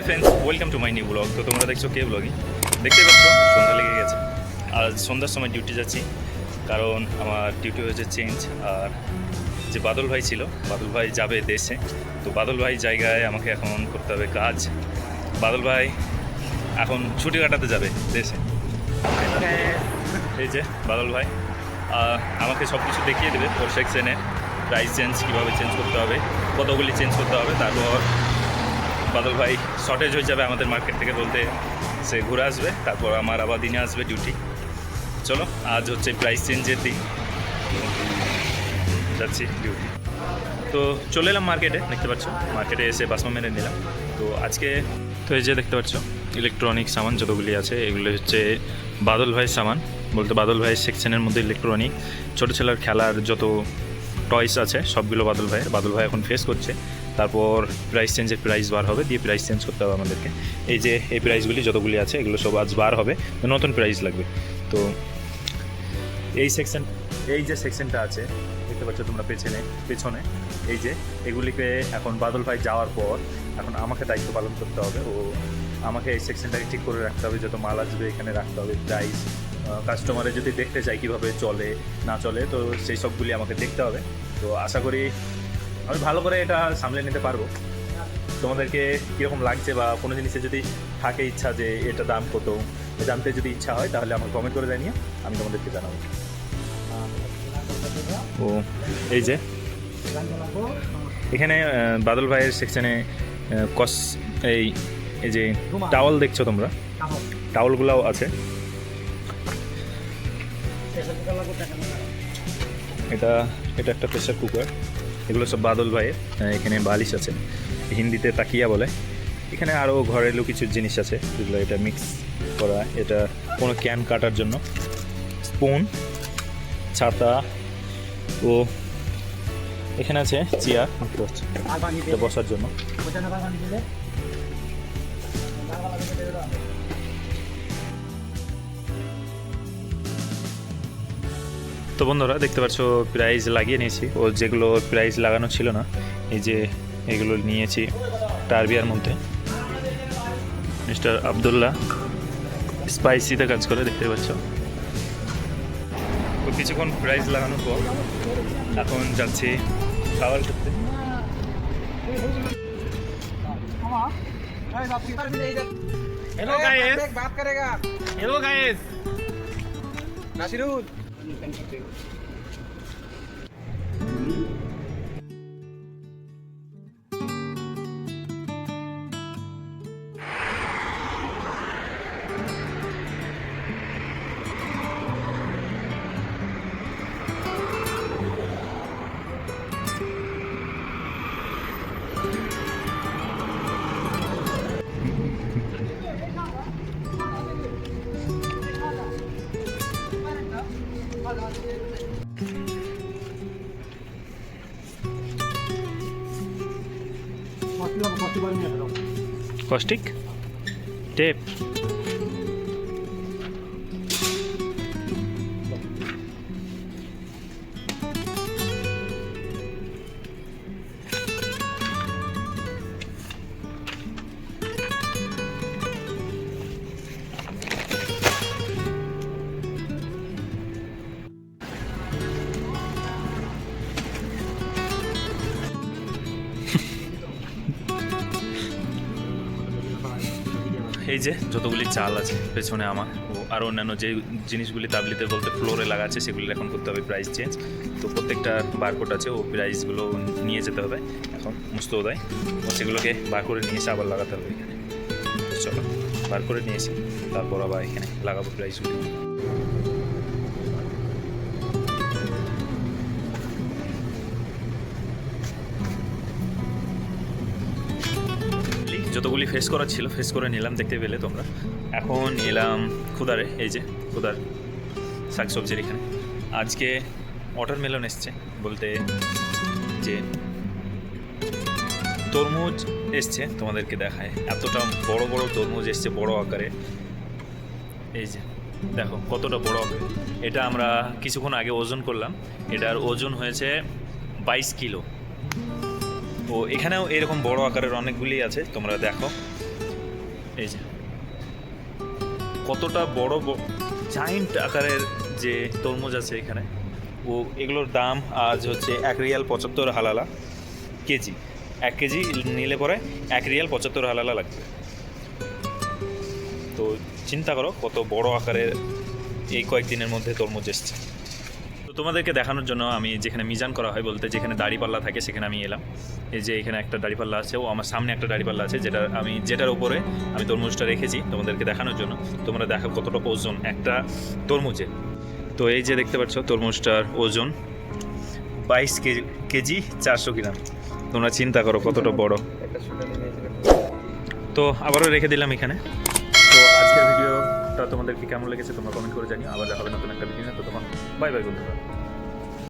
Friends, welcome to my new blog. তো তোমরা দেখছো কে ব্লগই, দেখতেই পাচ্ছ সন্ধ্যা লেগে গেছে। আর সন্ধ্যার সময় ডিউটি যাচ্ছি, কারণ আমার ডিউটি হয়েছে চেঞ্জ। আর যে বাদল ভাই ছিল, বাদল ভাই যাবে দেশে, তো বাদল ভাই জায়গায় আমাকে এখন করতে হবে কাজ। বাদল ভাই এখন ছুটি কাটাতে যাবে দেশে। এই যে বাদল ভাই আমাকে সব কিছু দেখিয়ে দেবে ওর সেকশনে প্রাইস চেঞ্জ কীভাবে চেঞ্জ করতে হবে, কতগুলি চেঞ্জ করতে হবে। তারপর বাদল ভাই শর্টেজ হয়ে যাবে আমাদের মার্কেট থেকে, বলতে সে ঘুরে আসবে, তারপর আমার আবার দিনে আসবে ডিউটি। চলো, আজ হচ্ছে প্রাইস চেঞ্জের দিন, যাচ্ছি ডিউটি। তো চলে এলাম মার্কেটে, দেখতে পাচ্ছ মার্কেটে এসে বাসমা মেরে নিলাম। তো আজকে তো এই যে দেখতে পাচ্ছ ইলেকট্রনিক সামান যতগুলি আছে এগুলো হচ্ছে বাদল ভাইয়ের সামান, বলতে বাদল ভাইয়ের সেকশনের মধ্যে ইলেকট্রনিক ছোটো ছেলের খেলার যত টয়স আছে সবগুলো বাদল ভাইয়ের। বাদল ভাই এখন ফেস করছে, তারপর প্রাইস চেঞ্জের প্রাইস বার হবে, দিয়ে প্রাইস চেঞ্জ করতে হবে আমাদেরকে। এই যে এই প্রাইসগুলি যতগুলি আছে এগুলো সব আজ বার হবে, নতুন প্রাইস লাগবে। তো এই সেকশন, এই যে সেকশনটা আছে দেখতে পাচ্ছ তোমরা পেছনে এই যে এগুলিকে এখন বাদল ভাই যাওয়ার পর এখন আমাকে দায়িত্ব পালন করতে হবে। ও আমাকে এই সেকশনটাকে ঠিক করে রাখতে হবে, যত মাল আসবে এখানে রাখতে হবে, প্রাইস কাস্টমারে যদি দেখতে চাই কীভাবে চলে না চলে, তো সেই সবগুলি আমাকে দেখতে হবে। তো আশা করি আমি ভালো করে এটা সামলে নিতে পারবো। তোমাদেরকে কীরকম লাগছে বা কোনো জিনিসে যদি থাকে ইচ্ছা যে এটা দাম কত জানতে যদি ইচ্ছা হয়, তাহলে আমাকে কমেন্ট করে জানিয়ে আমি তোমাদেরকে জানাবো। ও এই যে এখানে বাদল ভাইয়ের সেকশনে এই এই যে টাওয়াল দেখছো তোমরা, টাওয়ালগুলোও আছে। এটা একটা প্রেসার কুকার, এগুলো সব বাদল ভাইয়ের। এখানে বালিশ আছে, হিন্দিতে তাকিয়া বলে। এখানে আরও ঘরেরও কিছু জিনিস আছে যেগুলো এটা মিক্স করা, এটা কোনো ক্যান কাটার জন্য, স্পুন, ছাতা, ও এখানে আছে চেয়ার এটা বসার জন্য। তো বন্ধুরা দেখতে পাচ্ছ প্রাইস লাগিয়ে নিয়েছি, ও যেগুলো প্রাইস লাগানো ছিল না এই যে এগুলো নিয়েছি টারবিয়ার মধ্যে। মিস্টার আবদুল্লাহ স্পাইসিতে কাজ করে, দেখতে পাচ্ছ। তো কিছুক্ষণ প্রাইস লাগানোর পর এখন যাচ্ছি খাবার করতে। हेलो गाइस, बात करेगा। Hello guys, Nasirul. Caustic tape, এই যে যতগুলি চাল আছে পেছনে আমার, ও আরও অন্যান্য যে জিনিসগুলি তাবলিতে বলতে ফ্লোরে লাগা আছে সেগুলি এখন করতে হবে প্রাইস চেঞ্জ। তো প্রত্যেকটা বারকোড আছে, ও প্রাইসগুলো নিয়ে যেতে হবে এখন মুস্তোদায়, ও সেগুলোকে বার করে নিয়ে এসে আবার লাগাতে হবে এখানে। চলো বার করে নিয়েছি, তারপর আবার এখানে লাগাবো প্রাইসগুলি। যতগুলি ফেস করা ছিল ফেস করে নিলাম, দেখতে পেলে তোমরা। এখন এলাম খুদারে, এই যে খুদার শাকসবজির এখানে। আজকে ওয়াটারমেলন এসছে, বলতে যে তরমুজ এসছে, তোমাদেরকে দেখায় এতটা বড় বড় তরমুজ এসছে বড় আকারে। এই যে দেখো কতটা বড়। এটা আমরা কিছুক্ষণ আগে ওজন করলাম, এটার ওজন হয়েছে 22 কিলো। ও এখানেও এরকম বড় আকারের অনেকগুলি আছে, তোমরা দেখো এই যে কতটা বড় জায়েন্ট আকারের যে তরমুজ আছে এখানে, ও এগুলোর দাম আজ হচ্ছে 1 রিয়াল 75 হালালা কেজি। 1 কেজি নিলে পরে 1 রিয়াল 75 হালালা লাগবে। তো চিন্তা করো কত বড় আকারের এই কয়েকদিনের মধ্যে তরমুজ এসছে। তো তোমাদেরকে দেখানোর জন্য আমি যেখানে মিজান করা হয় বলতে যেখানে দাড়িপাল্লা থাকে সেখানে আমি এলাম। এই যে এখানে একটা দাড়িপাল্লা আছে, ও আমার সামনে একটা দাড়িপাল্লা আছে যেটার উপরে আমি তরমুজটা রেখেছি তোমাদেরকে দেখানোর জন্য। তোমরা দেখো কতটা ওজন একটা তরমুজে। তো এই যে দেখতে পাচ্ছ তরমুজটার ওজন 22 কেজি 400 গ্রাম। তোমরা চিন্তা করো কতটা বড়। তো আবারও রেখে দিলাম এখানে। তো আজকের ভিডিওটা তোমাদেরকে কেমন লেগেছে তোমরা কমেন্ট করে জানিও। আবার দেখা হবে নতুন একটা ভিডিও। তো তখন বাই বাই বন্ধুরা।